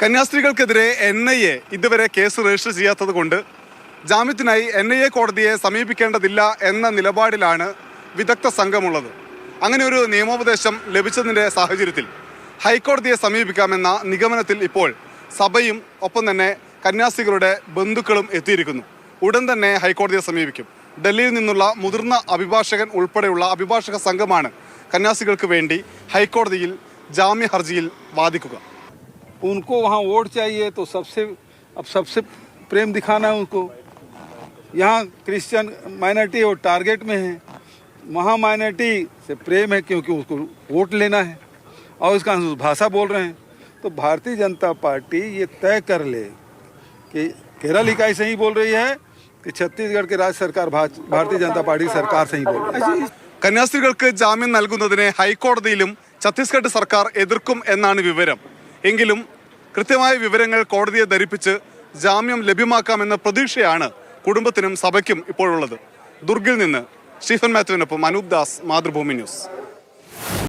കന്യാസ്ത്രീകൾക്കെതിരെ NIA ഇതുവരെ case register ചെയ്യാത്തത് കൊണ്ട് ജാമ്യത്തിനായി NIA കോടതിയെ സമീപിക്കേണ്ടതില്ല എന്ന നിലപാടിലാണ് വിദഗ്ധ സംഘമുള്ളത്. അങ്ങനെ ഒരു നിയമോപദേശം ലഭിച്ചതിൻ്റെ സാഹചര്യത്തിൽ ഹൈക്കോടതിയെ സമീപിക്കാമെന്ന നിഗമനത്തിൽ ഇപ്പോൾ സഭയും ഒപ്പം തന്നെ കന്യാസ്ത്രീകളുടെ ബന്ധുക്കളും എത്തിയിരിക്കുന്നു. ഉടൻ തന്നെ ഹൈക്കോടതിയെ സമീപിക്കും. ഡൽഹിയിൽ നിന്നുള്ള മുതിർന്ന അഭിഭാഷകൻ ഉൾപ്പെടെയുള്ള അഭിഭാഷക സംഘമാണ് കന്യാസ്ത്രീകൾക്ക് വേണ്ടി ഹൈക്കോടതിയിൽ ജാമ്യ ഹർജിയിൽ വാദിക്കുക. उनको वहाँ वोट चाहिए तो सबसे प्रेम दिखाना है उनको. यहाँ क्रिश्चियन माइनॉरिटी और टारगेट में है, वहाँ माइनॉरिटी से प्रेम है क्योंकि उसको वोट लेना है और उसका भाषा बोल रहे हैं. तो भारतीय जनता पार्टी ये तय कर ले कि केरल इकाई सही बोल रही है कि छत्तीसगढ़ की राज्य सरकार भारतीय जनता पार्टी सरकार सही बोल रही है. കന്യാസ്ത്രീകൾക്ക് ജാമ്യം നൽകുന്നതിനെ ഹൈക്കോടതിയിലും ഛത്തീസ്ഗഡ് സർക്കാർ എതിർക്കും എന്നാണ് വിവരം. എങ്കിലും കൃത്യമായ വിവരങ്ങൾ കോടതിയെ ധരിപ്പിച്ച് ജാമ്യം ലഭ്യമാക്കാമെന്ന പ്രതീക്ഷയാണ് കുടുംബത്തിനും സഭയ്ക്കും ഇപ്പോഴുള്ളത്. ദുർഗിൽ നിന്ന് സ്റ്റീഫൻ മാത്യുവിനൊപ്പം അനൂപ് ദാസ്, മാതൃഭൂമി ന്യൂസ്.